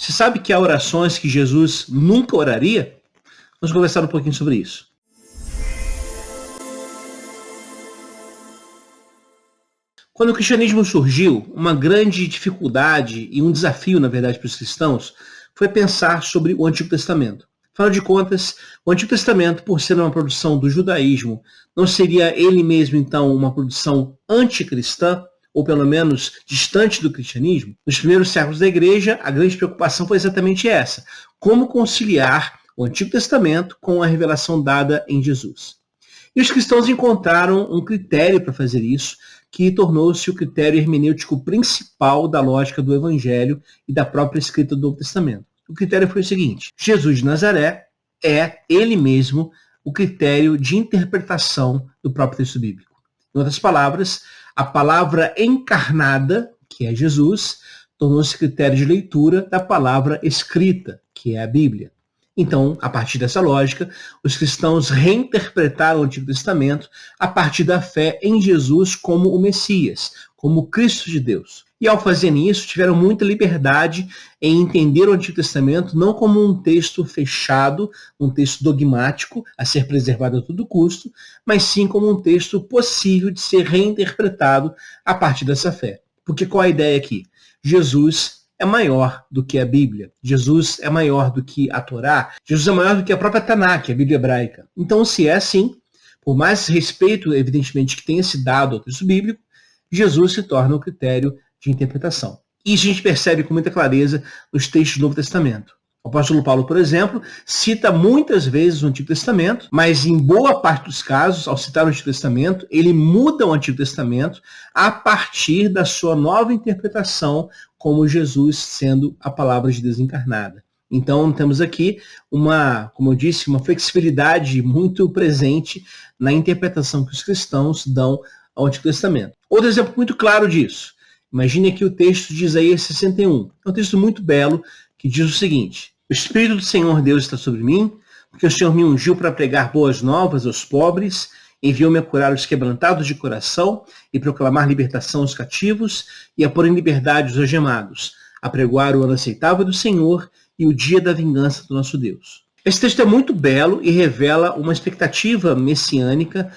Você sabe que há orações que Jesus nunca oraria? Vamos conversar um pouquinho sobre isso. Quando o cristianismo surgiu, uma grande dificuldade e um desafio, na verdade, para os cristãos foi pensar sobre o Antigo Testamento. Afinal de contas, o Antigo Testamento, por ser uma produção do judaísmo, não seria ele mesmo, então, uma produção anticristã, ou pelo menos distante do cristianismo? Nos primeiros séculos da igreja, a grande preocupação foi exatamente essa: como conciliar o Antigo Testamento com a revelação dada em Jesus. E os cristãos encontraram um critério para fazer isso, que tornou-se o critério hermenêutico principal da lógica do Evangelho e da própria escrita do Novo Testamento. O critério foi o seguinte: Jesus de Nazaré é, ele mesmo, o critério de interpretação do próprio texto bíblico. Em outras palavras, a palavra encarnada, que é Jesus, tornou-se critério de leitura da palavra escrita, que é a Bíblia. Então, a partir dessa lógica, os cristãos reinterpretaram o Antigo Testamento a partir da fé em Jesus como o Messias, como o Cristo de Deus. E ao fazerem isso, tiveram muita liberdade em entender o Antigo Testamento não como um texto fechado, um texto dogmático a ser preservado a todo custo, mas sim como um texto possível de ser reinterpretado a partir dessa fé. Porque qual a ideia aqui? Jesus é maior do que a Bíblia. Jesus é maior do que a Torá. Jesus é maior do que a própria Tanakh, a Bíblia hebraica. Então, se é assim, por mais respeito, evidentemente, que tenha se dado ao texto bíblico, Jesus se torna o critério de interpretação. Isso a gente percebe com muita clareza nos textos do Novo Testamento. O apóstolo Paulo, por exemplo, cita muitas vezes o Antigo Testamento, mas em boa parte dos casos, ao citar o Antigo Testamento, ele muda o Antigo Testamento a partir da sua nova interpretação como Jesus sendo a palavra de Deus encarnada. Então, temos aqui como eu disse, uma flexibilidade muito presente na interpretação que os cristãos dão ao Antigo Testamento. Outro exemplo muito claro disso. Imagine aqui o texto de Isaías 61. É um texto muito belo que diz o seguinte: o Espírito do Senhor Deus está sobre mim, porque o Senhor me ungiu para pregar boas novas aos pobres, enviou-me a curar os quebrantados de coração e proclamar libertação aos cativos e a pôr em liberdade os algemados, a pregoar o ano aceitável do Senhor e o dia da vingança do nosso Deus. Esse texto é muito belo e revela uma expectativa messiânica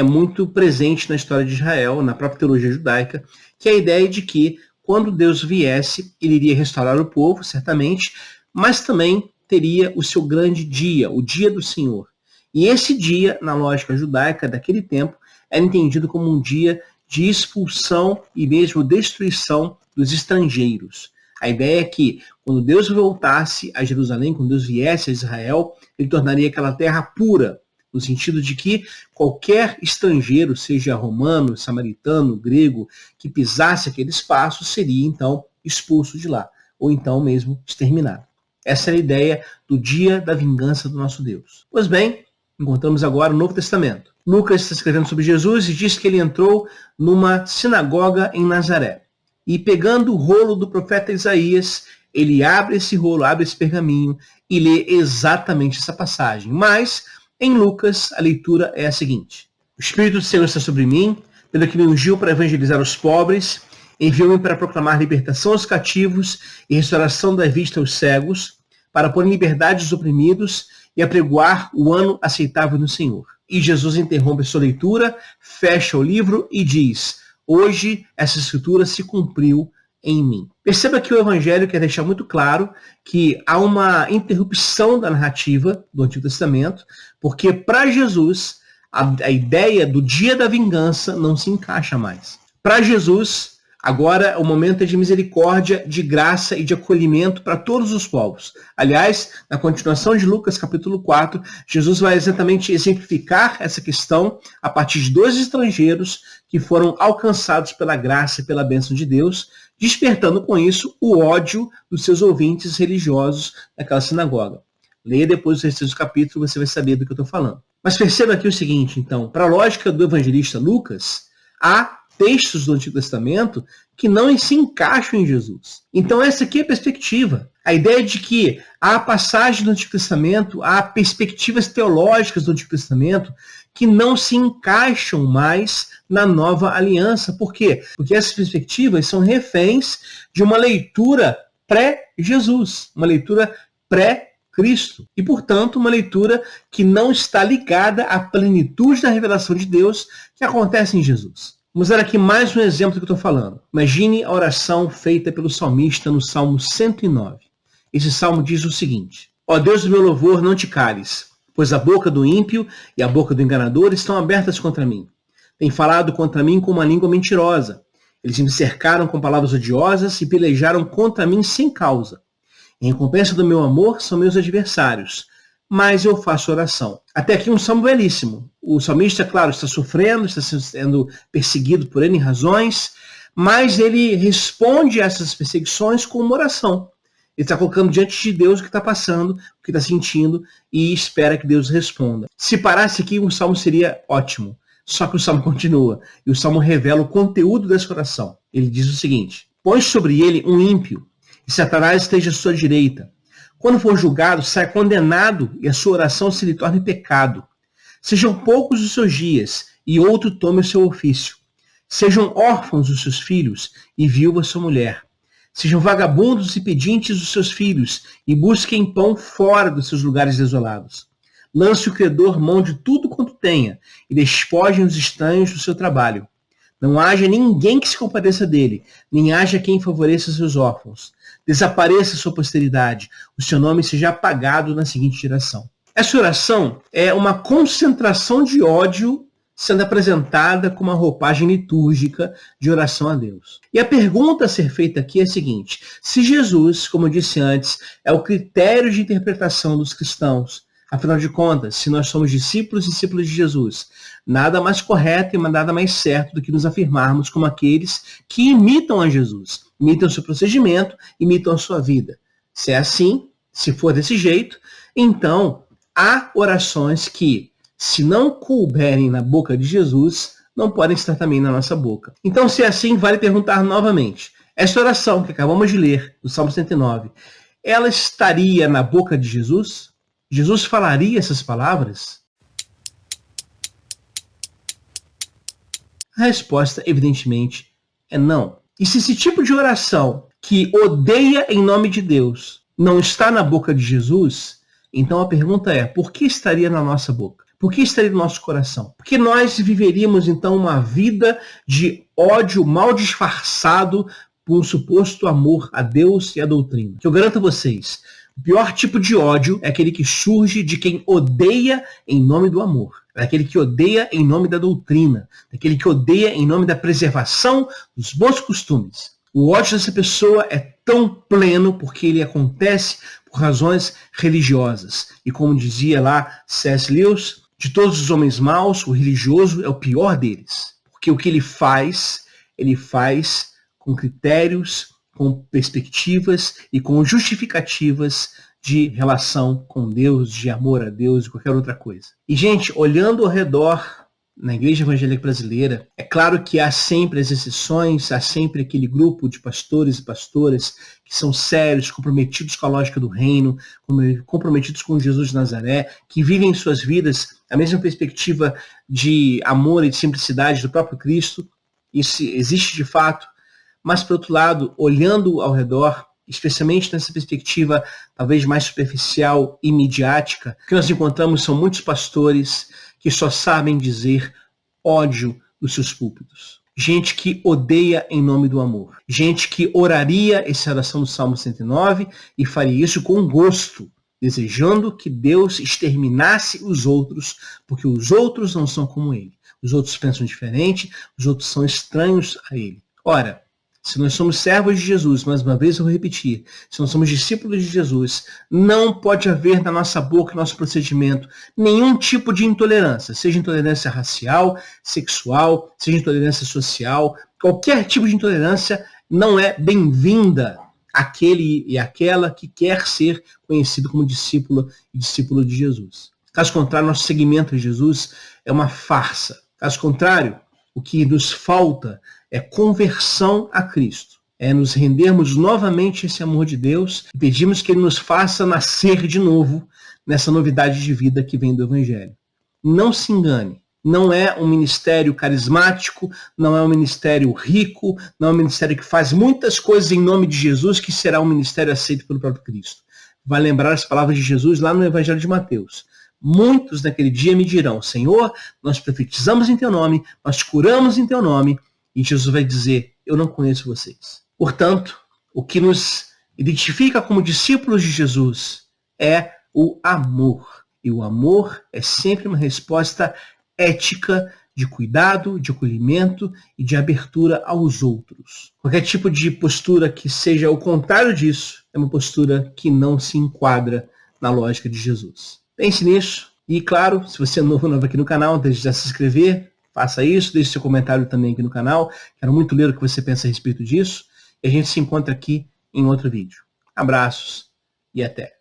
muito presente na história de Israel, na própria teologia judaica, que é a ideia de que quando Deus viesse, ele iria restaurar o povo, certamente, mas também teria o seu grande dia, o dia do Senhor. E esse dia, na lógica judaica daquele tempo, era entendido como um dia de expulsão e mesmo destruição dos estrangeiros. A ideia é que quando Deus voltasse a Jerusalém, quando Deus viesse a Israel, ele tornaria aquela terra pura, no sentido de que qualquer estrangeiro, seja romano, samaritano, grego, que pisasse aquele espaço, seria então expulso de lá, ou então mesmo exterminado. Essa é a ideia do dia da vingança do nosso Deus. Pois bem, encontramos agora o Novo Testamento. Lucas está escrevendo sobre Jesus e diz que ele entrou numa sinagoga em Nazaré. E pegando o rolo do profeta Isaías, ele abre esse rolo, abre esse pergaminho e lê exatamente essa passagem. Mas, em Lucas, a leitura é a seguinte: o Espírito do Senhor está sobre mim, pelo que me ungiu para evangelizar os pobres, enviou-me para proclamar libertação aos cativos e restauração da vista aos cegos, para pôr em liberdade os oprimidos e apregoar o ano aceitável no Senhor. E Jesus interrompe sua leitura, fecha o livro e diz: hoje essa escritura se cumpriu em mim. Perceba que o Evangelho quer deixar muito claro que há uma interrupção da narrativa do Antigo Testamento, porque para Jesus a ideia do dia da vingança não se encaixa mais. Para Jesus, agora o momento é de misericórdia, de graça e de acolhimento para todos os povos. Aliás, na continuação de Lucas capítulo 4, Jesus vai exatamente exemplificar essa questão a partir de 2 estrangeiros que foram alcançados pela graça e pela bênção de Deus, despertando com isso o ódio dos seus ouvintes religiosos daquela sinagoga. Leia depois o restante do capítulo, você vai saber do que eu estou falando. Mas perceba aqui o seguinte, então, para a lógica do evangelista Lucas, há textos do Antigo Testamento que não se encaixam em Jesus. Então essa aqui é a perspectiva. A ideia de que há passagens do Antigo Testamento, há perspectivas teológicas do Antigo Testamento que não se encaixam mais na nova aliança. Por quê? Porque essas perspectivas são reféns de uma leitura pré-Jesus, uma leitura pré-Cristo. E, portanto, uma leitura que não está ligada à plenitude da revelação de Deus que acontece em Jesus. Vamos dar aqui mais um exemplo do que eu estou falando. Imagine a oração feita pelo salmista no Salmo 109. Esse salmo diz o seguinte: ó Deus do meu louvor, não te cales, pois a boca do ímpio e a boca do enganador estão abertas contra mim. Tem falado contra mim com uma língua mentirosa. Eles me cercaram com palavras odiosas e pelejaram contra mim sem causa. Em recompensa do meu amor são meus adversários, mas eu faço oração. Até aqui um salmo belíssimo. O salmista, claro, está sofrendo, está sendo perseguido por N razões, mas ele responde a essas perseguições com uma oração. Ele está colocando diante de Deus o que está passando, o que está sentindo, e espera que Deus responda. Se parasse aqui, o salmo seria ótimo. Só que o salmo continua, e o salmo revela o conteúdo dessa oração. Ele diz o seguinte: põe sobre ele um ímpio, e Satanás esteja à sua direita. Quando for julgado, saia condenado, e a sua oração se lhe torne pecado. Sejam poucos os seus dias, e outro tome o seu ofício. Sejam órfãos os seus filhos, e viúva sua mulher. Sejam vagabundos e pedintes os seus filhos, e busquem pão fora dos seus lugares desolados. Lance o credor mão de tudo quanto tenha, e despojem os estranhos do seu trabalho. Não haja ninguém que se compadeça dele, nem haja quem favoreça seus órfãos. Desapareça sua posteridade, o seu nome seja apagado na seguinte geração. Essa oração é uma concentração de ódio sendo apresentada com uma roupagem litúrgica de oração a Deus. E a pergunta a ser feita aqui é a seguinte: se Jesus, como eu disse antes, é o critério de interpretação dos cristãos, afinal de contas, se nós somos discípulos e discípulos de Jesus, nada mais correto e nada mais certo do que nos afirmarmos como aqueles que imitam a Jesus, imitam o seu procedimento, imitam a sua vida. Se é assim, se for desse jeito, então há orações que, se não couberem na boca de Jesus, não podem estar também na nossa boca. Então, se é assim, vale perguntar novamente: essa oração que acabamos de ler, do Salmo 109, ela estaria na boca de Jesus? Jesus falaria essas palavras? A resposta, evidentemente, é não. E se esse tipo de oração, que odeia em nome de Deus, não está na boca de Jesus, então a pergunta é: por que estaria na nossa boca? Por que estaria no nosso coração? Porque nós viveríamos, então, uma vida de ódio mal disfarçado por um suposto amor a Deus e à doutrina. Que eu garanto a vocês, o pior tipo de ódio é aquele que surge de quem odeia em nome do amor. É aquele que odeia em nome da doutrina. Daquele que odeia em nome da preservação dos bons costumes. O ódio dessa pessoa é tão pleno porque ele acontece por razões religiosas. E como dizia lá C.S. Lewis, de todos os homens maus, o religioso é o pior deles. Porque o que ele faz com critérios, com perspectivas e com justificativas de relação com Deus, de amor a Deus e qualquer outra coisa. E, gente, olhando ao redor na Igreja Evangélica Brasileira, é claro que há sempre as exceções, há sempre aquele grupo de pastores e pastoras que são sérios, comprometidos com a lógica do reino, comprometidos com Jesus de Nazaré, que vivem em suas vidas a mesma perspectiva de amor e de simplicidade do próprio Cristo. Isso existe de fato. Mas, por outro lado, olhando ao redor, especialmente nessa perspectiva talvez mais superficial e midiática, o que nós encontramos são muitos pastores que só sabem dizer ódio dos seus púlpitos. Gente que odeia em nome do amor. Gente que oraria essa oração do Salmo 109 e faria isso com gosto, desejando que Deus exterminasse os outros, porque os outros não são como ele. Os outros pensam diferente, os outros são estranhos a ele. Ora, se nós somos servos de Jesus, mais uma vez eu vou repetir, se nós somos discípulos de Jesus, não pode haver na nossa boca, no nosso procedimento, nenhum tipo de intolerância, seja intolerância racial, sexual, seja intolerância social, qualquer tipo de intolerância não é bem-vinda àquele e àquela que quer ser conhecido como discípulo e discípulo de Jesus. Caso contrário, nosso seguimento de Jesus é uma farsa. Caso contrário, o que nos falta é conversão a Cristo. É nos rendermos novamente a esse amor de Deus e pedirmos que Ele nos faça nascer de novo nessa novidade de vida que vem do Evangelho. Não se engane. Não é um ministério carismático, não é um ministério rico, não é um ministério que faz muitas coisas em nome de Jesus, que será um ministério aceito pelo próprio Cristo. Vai lembrar as palavras de Jesus lá no Evangelho de Mateus. Muitos naquele dia me dirão, Senhor, nós profetizamos em teu nome, nós curamos em teu nome, e Jesus vai dizer, eu não conheço vocês. Portanto, o que nos identifica como discípulos de Jesus é o amor. E o amor é sempre uma resposta ética de cuidado, de acolhimento e de abertura aos outros. Qualquer tipo de postura que seja o contrário disso é uma postura que não se enquadra na lógica de Jesus. Pense nisso e, claro, se você é novo aqui no canal, deixe de se inscrever, faça isso, deixe seu comentário também aqui no canal. Quero muito ler o que você pensa a respeito disso e a gente se encontra aqui em outro vídeo. Abraços e até!